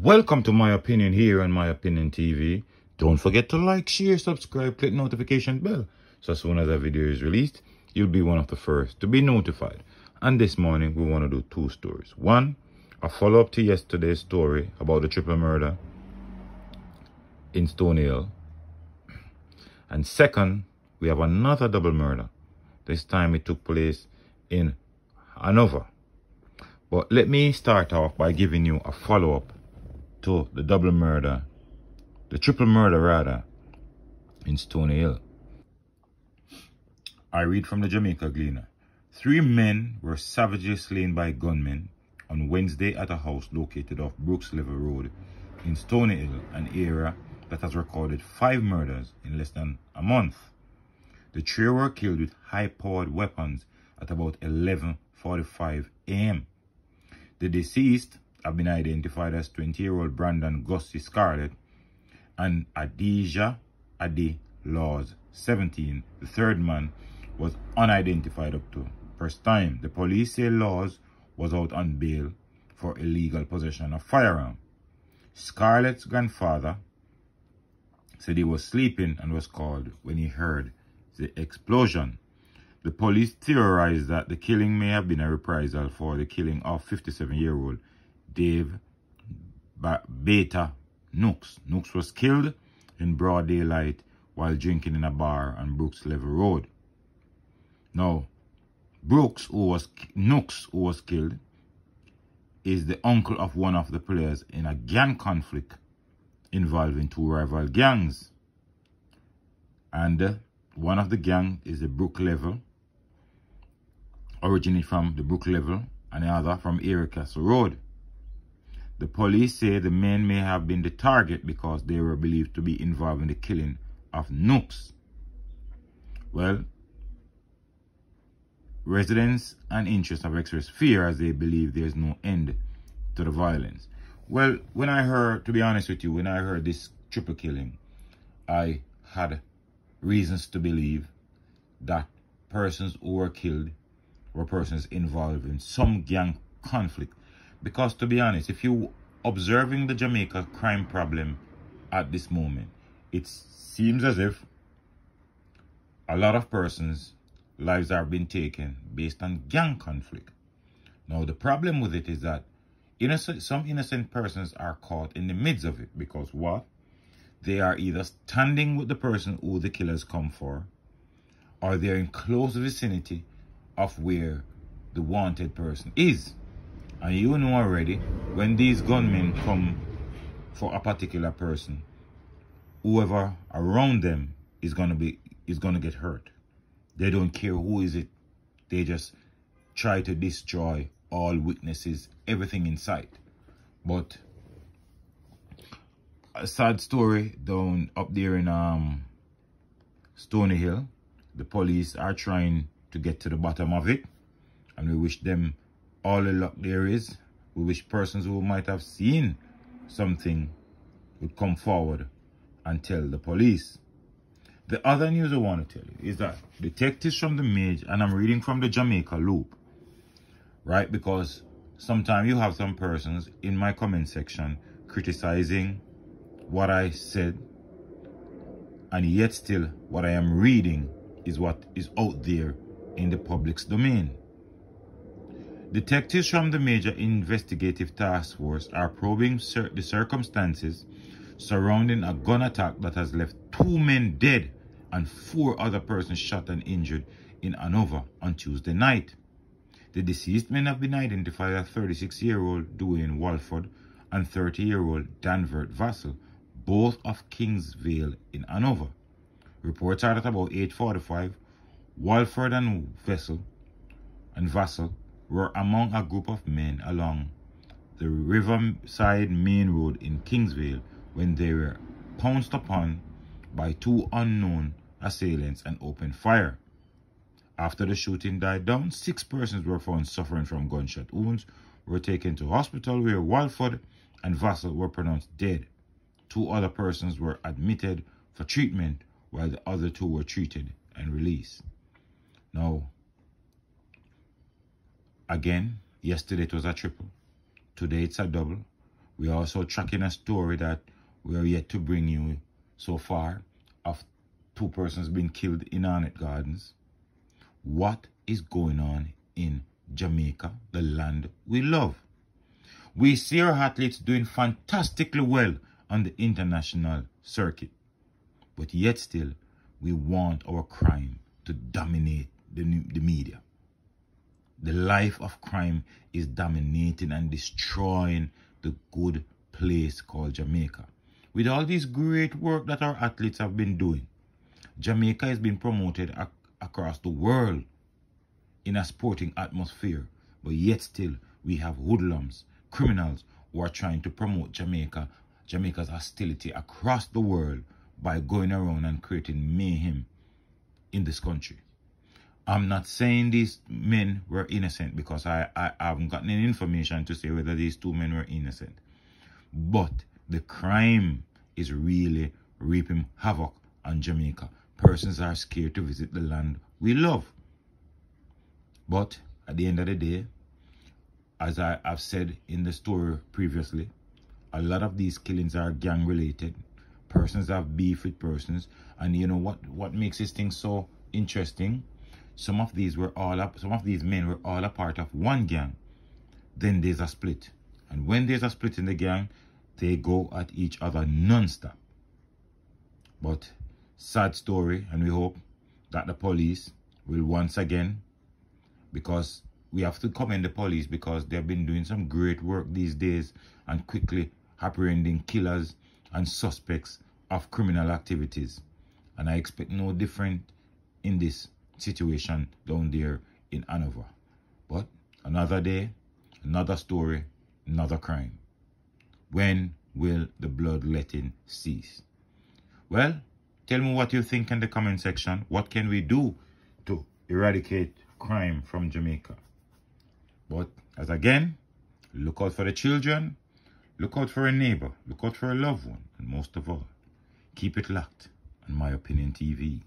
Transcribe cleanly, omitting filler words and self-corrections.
Welcome to My Opinion here on My Opinion TV. Don't forget to like, share, subscribe, click notification bell. So as soon as a video is released, you'll be one of the first to be notified. And this morning, we want to do two stories. One, a follow-up to yesterday's story about the triple murder in Stony Hill. And second, we have another double murder. This time it took place in Hanover. But let me start off by giving you a follow-up to the double murder, the triple murder rather, in Stony Hill. I read from the Jamaica Gleaner. 3 men were savagely slain by gunmen on Wednesday at a house located off Brooks Level Road in Stony Hill, an area that has recorded 5 murders in less than a month. The trio were killed with high-powered weapons at about 11:45 a.m. The deceased have been identified as 20-year-old Brandon Gussie Scarlett and Adija Adi Laws, 17. The third man was unidentified up to first time. The police say Laws was out on bail for illegal possession of firearm. Scarlett's grandfather said he was sleeping and was called when he heard the explosion. The police theorized that the killing may have been a reprisal for the killing of 57-year-old Dave Beta Nooks. Nooks was killed in broad daylight while drinking in a bar on Brooks Level Road. Now, Nooks, who was killed, is the uncle of one of the players in a gang conflict involving 2 rival gangs. And one of the gang is the Brook Level, originating from the Brook Level, and the other from Erie Castle Road. The police say the men may have been the target because they were believed to be involved in the killing of Nooks. Well, residents and interests have expressed fear as they believe there is no end to the violence. Well, to be honest with you, when I heard this triple killing, I had reasons to believe that persons who were killed were persons involved in some gang conflict. Because to be honest, if you observing the Jamaica crime problem at this moment, it seems as if a lot of persons' lives are being taken based on gang conflict. Now, the problem with it is that some innocent persons are caught in the midst of it because what? They are either standing with the person who the killers come for, or they're in close vicinity of where the wanted person is. And you know already, when these gunmen come for a particular person, whoever around them is gonna get hurt. They don't care who is it. They just try to destroy all witnesses, everything in sight. But a sad story down up there in Stony Hill. The police are trying to get to the bottom of it, and we wish them all the luck there is. We wish persons who might have seen something would come forward and tell the police. The other news I want to tell you is that detectives from the Major, and I'm reading from the Jamaica Loop, right? Because sometimes you have some persons in my comment section criticizing what I said, and yet still what I am reading is what is out there in the public's domain. Detectives from the Major Investigative Task Force are probing the circumstances surrounding a gun attack that has left 2 men dead and 4 other persons shot and injured in Hanover on Tuesday night. The deceased men have been identified as 36-year-old Dwayne Walford and 30-year-old Danvert Vassell, both of Kingsvale in Hanover. Reports are that about 8:45, Walford and Vassell were among a group of men along the Riverside Main Road in Kingsvale when they were pounced upon by 2 unknown assailants and opened fire. After the shooting died down, 6 persons were found suffering from gunshot wounds, were taken to hospital where Walford and Vassell were pronounced dead. 2 other persons were admitted for treatment while the other 2 were treated and released. Now, again, yesterday it was a triple. Today it's a double. We're also tracking a story that we are yet to bring you so far of 2 persons being killed in Arnett Gardens. What is going on in Jamaica, the land we love? We see our athletes doing fantastically well on the international circuit, but yet still we want our crime to dominate the media. The life of crime is dominating and destroying the good place called Jamaica. With all this great work that our athletes have been doing, Jamaica has been promoted across the world in a sporting atmosphere, but yet still we have hoodlums, criminals who are trying to promote Jamaica's hostility across the world by going around and creating mayhem in this country. I'm not saying these men were innocent, because I haven't gotten any information to say whether these 2 men were innocent. But the crime is really reaping havoc on Jamaica. Persons are scared to visit the land we love. But at the end of the day, as I've said in the story previously, a lot of these killings are gang related. Persons have beef with persons. And you know what makes this thing so interesting? Some of these men were all a part of one gang. Then there's a split. And when there's a split in the gang, they go at each other non-stop. But sad story, and we hope that the police will once again, because we have to commend the police because they've been doing some great work these days and quickly apprehending killers and suspects of criminal activities. And I expect no different in this situation down there in Hanover. But another day, another story, another crime. When will the bloodletting cease? Well, tell me what you think in the comment section. What can we do to eradicate crime from Jamaica? But as again, look out for the children, look out for a neighbor, look out for a loved one, and most of all, keep it locked on My Opinion TV.